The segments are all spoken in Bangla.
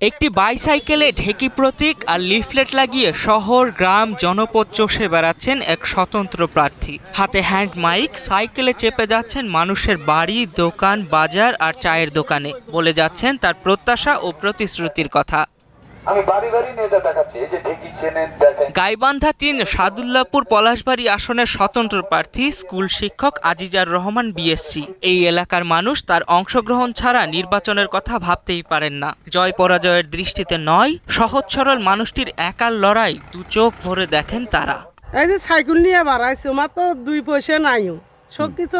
একটি বাইসাইকেলে ঢেকি প্রতীক আর লিফলেট লাগিয়ে শহর গ্রাম জনপদ চষে বেড়াচ্ছেন এক স্বতন্ত্র প্রার্থী। হাতে হ্যান্ড মাইক, সাইকেলে চেপে যাচ্ছেন মানুষের বাড়ি, দোকান, বাজার আর চায়ের দোকানে, বলে যাচ্ছেন তার প্রত্যাশা ও প্রতিশ্রুতির কথা। আমি বাড়ি বাড়ি নেতা দেখাচ্ছি, এই যে ঢেকি চেনেন দেখেন। গাইবান্ধা ৩ সাদুল্লাপুর পলাশবাড়ি আসনের স্বতন্ত্র প্রার্থী স্কুল শিক্ষক আজিজার রহমান বিএসসি। এই এলাকার মানুষ তার অংশগ্রহণ ছাড়া নির্বাচনের কথা ভাবতেই পারেন না। জয় পরাজয়ের দৃষ্টিতে নয়, সহজ সরল মানুষটির একার লড়াই দু চোখ ভরে দেখেন তারা। এই যে সাইকেল নিয়ে বাড়াইছে, আমার তো 2 পয়সা নাইও, সব কিছু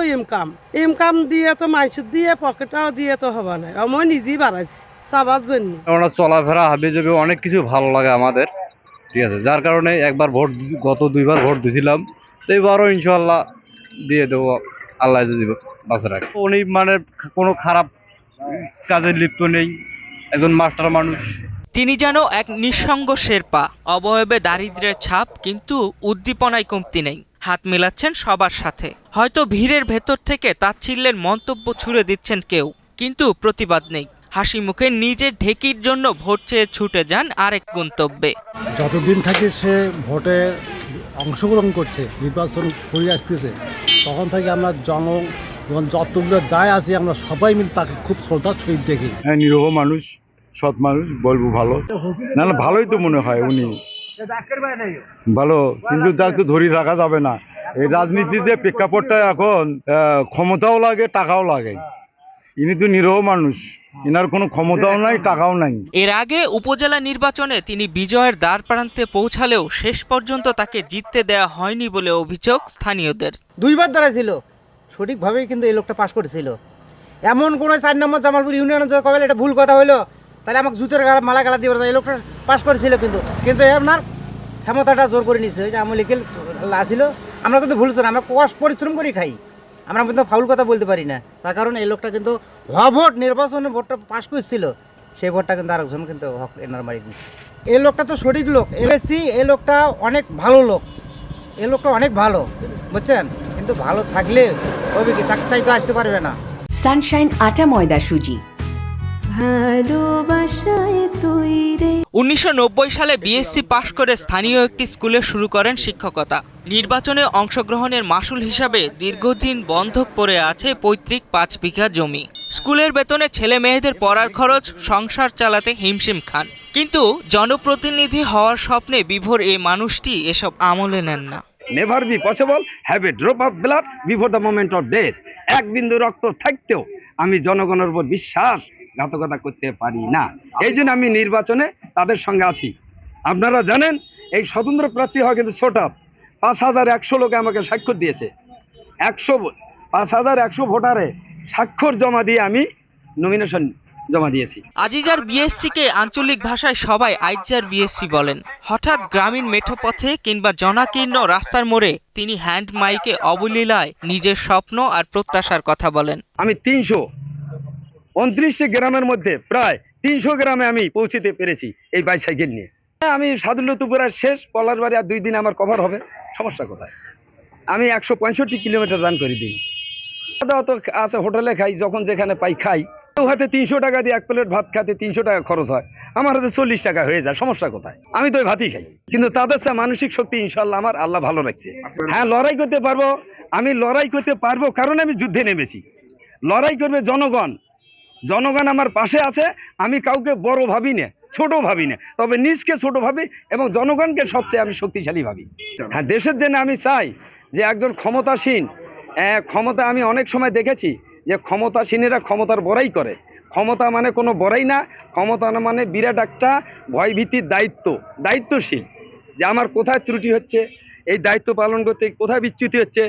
ইনকাম দিয়ে তো মাইসুর দিয়ে পকেটাও দিয়ে তো হবে না, আমি নিজেই বাড়াইছি চাবার জন্য। আমরা চলাফেরা হাবি যাবে অনেক কিছু ভালো লাগে আমাদের, ঠিক আছে, যার কারণে একবার ভোট, গত 2বার ভোট দিয়েছিলাম, এইবারও ইনশাল্লাহ দিয়ে দেবো, আল্লাহ যদি বাঁচে রাখে। উনি মানে কোনো খারাপ কাজে লিপ্ত নেই, একজন মাস্টার মানুষ। তিনি যেন এক নিঃসঙ্গ শেরপা, অবয়বে দারিদ্র্যের ছাপ, কিন্তু উদ্দীপনায় কমতি নেই। হাত মেলাচ্ছেন সবার সাথে। হয়তো ভিড়ের ভেতর থেকে তাচ্ছিল্যের মন্তব্য ছুড়ে দিচ্ছেন কেউ, কিন্তু প্রতিবাদ নেই। হাসি মুখে নিজের ঢেকির জন্য ভোট চেয়ে ছুটে যান আরেক গন্তব্যে। যতদিন থেকে সে ভোটে অংশগ্রহণ করছে, নির্বাচন করে আসতেছে, তখন থেকে আমরা যতগুলো যায় আছি আমরা সবাই মিলে তাকে খুব শ্রদ্ধার সহিত দেখি। হ্যাঁ, নিরীহ মানুষ, সৎ মানুষ, বলবো ভালো না, ভালোই তো মনে হয় উনি ভালো, কিন্তু যার তো ধরে রাখা যাবে না। এই রাজনীতিতে প্রেক্ষাপটটা এখন ক্ষমতাও লাগে, টাকাও লাগে। ইনি তো নিরীহ মানুষ, ইনার কোনো ক্ষমতাও নাই, টাকাও নাই। এর আগে উপজেলা নির্বাচনে তিনি বিজয়ের দ্বার প্রান্তে পৌঁছালেও শেষ পর্যন্ত তাকে জিততে দেয়া হয়নি বলে অভিযোগ স্থানীয়দের। 2বার দাঁড়াইছিল, সঠিকভাবেই কিন্তু এই লোকটা পাশ করেছিল। এমন কোনো 4 নম্বর জামালপুর ইউনিয়নে যদি কবে এটা ভুল কথা হইলো, তাহলে আমাকে জুতের মালা গালা দিয়ে এই লোকটা পাশ করেছিল, কিন্তু আপনার ক্ষমতাটা জোর করে নিচ্ছে। ওই যে আমল লিখে আসছিল, আমরা কিন্তু ভুল না, আমরা কষ্ট পরিশ্রম করে খাই, আমরা কিন্তু ফাউল কথা বলতে পারি না। তার কারণ এই লোকটা কিন্তু ভোট নির্বাচনে ভোটটা পাশ করছিল, সেই ভোটটা কিন্তু আরেকজন কিন্তু হক এনার মারি দিচ্ছে। এই লোকটা তো সঠিক লোক, এলএসি, এই লোকটা অনেক ভালো লোক, এই লোকটা অনেক ভালো, বুঝছেন, কিন্তু ভালো থাকলে হবে কি, তাই তো আসতে পারবে না। সানশাইন আটা ময়দা সুজি, ভালোবাসায় তৈরি। 1990 সালে বিএসসি পাশ করে স্থানীয় একটি স্কুলে শুরু করেন শিক্ষকতা। নির্বাচনে অংশগ্রহণের মাসুল হিসাবে দীর্ঘদিন বন্ধক পড়ে আছে পৈতৃক 5 বিঘা জমি। স্কুলের বেতনে ছেলে মেয়েদের পড়ার খরচ, সংসার চালাতে হিমশিম খান। কিন্তু জনপ্রতিনিধি হওয়ার স্বপ্নে বিভোর এই মানুষটি এসব আমলে নেন না। Never be possible have a drop of blood before the moment of death. এক বিন্দু রক্ত থাকতেও আমি জনগণের উপর বিশ্বাসঘাতকতা করতে পারি না। এই জন্য আমি নির্বাচনে তাদের সঙ্গে আছি। আপনারা জানেন এই স্বতন্ত্র প্রার্থী হওয়া কিন্তু ছোট। 5100 লোকে আমাকে স্বাক্ষর দিয়েছে। 5100 ভোটারে স্বাক্ষর জমা দিয়ে আমি নমিনেশন জমা দিয়েছি। আজিজার বিএসসিকে আঞ্চলিক ভাষায় সবাই আইজার বিএসসি বলেন। হঠাৎ গ্রামীণ মেঠোপথে কিংবা জনাকীর্ণ রাস্তার মোড়ে তিনি হ্যান্ড মাইকে অবলীলায় নিজের স্বপ্ন আর প্রত্যাশার কথা বলেন। আমি 329 গ্রামের মধ্যে প্রায় 300 গ্রামে আমি পৌঁছতে পেরেছি এই বাইসাইকেল নিয়ে। আমি সাদুল্লাপুরের শেষ পলাশবাড়ি, আর 2 দিন আমার কভার হবে। সমস্যা কোথায়? আমি 165 কিলোমিটার রান করে দিই। তো আছে, হোটেলে খাই, যখন যেখানে পাই খাই। হাতে 300 টাকা দিয়ে 1 প্লেট ভাত খাতে 300 টাকা খরচ হয়, আমার হাতে 40 টাকা হয়ে যায়। সমস্যা কোথায়? আমি তো ভাতই খাই, কিন্তু তাদের সাথে মানসিক শক্তি ইনশাল্লাহ আমার আল্লাহ ভালো রাখছে। হ্যাঁ, লড়াই করতে পারবো, আমি লড়াই করতে পারবো, কারণ আমি যুদ্ধে নেমেছি। লড়াই করবে জনগণ, জনগণ আমার পাশে আছে। আমি কাউকে বড় ভাবি না, ছোট ভাবি না, তবে নিজকে ছোট ভাবি এবং জনগণকে সবচেয়ে আমি শক্তিশালী ভাবি। হ্যাঁ, দেশের জন্য আমি চাই যে একজন ক্ষমতাসীন, ক্ষমতা আমি অনেক সময় দেখেছি যে ক্ষমতাসীনেরা ক্ষমতার বড়াই করে। ক্ষমতা মানে কোনো বড়াই না, ক্ষমতা মানে বিরাট একটা ভয়ভীতির দায়িত্বশীল, যে আমার কোথায় ত্রুটি হচ্ছে, এই দায়িত্ব পালন করতে কোথায় বিচ্যুতি হচ্ছে,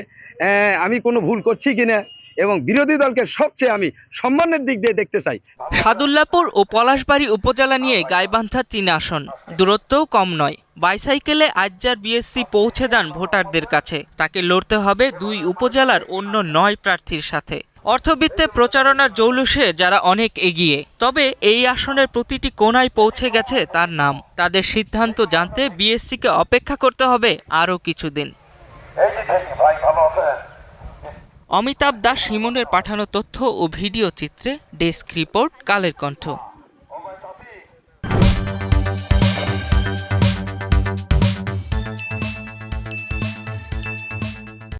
আমি কোনো ভুল করছি কিনা, এবং বিরোধী দলকে সবচেয়ে আমি সম্মানের দিক দিয়ে দেখতে চাই। সাদুল্লাপুর ও পলাশবাড়ি উপজেলা নিয়ে গাইবান্ধা 3 আসন, দূরত্বও কম নয়। বাইসাইকেলে আইজার বিএসসি পৌঁছে দেন ভোটারদের কাছে। তাকে লড়তে হবে 2 উপজেলার অন্য 9 প্রার্থীর সাথে। অর্থবিত্তে প্রচারণার জৌলুসে যারা অনেক এগিয়ে, তবে এই আসনের প্রতিটি কোণায় পৌঁছে গেছে তার নাম। তাদের সিদ্ধান্ত জানতে বিএসসিকে অপেক্ষা করতে হবে আরও কিছুদিন। অমিতাভ দাস ইমনের পাঠানো তথ্য ও ভিডিও চিত্রে ডেস্ক রিপোর্ট, কালের কণ্ঠ।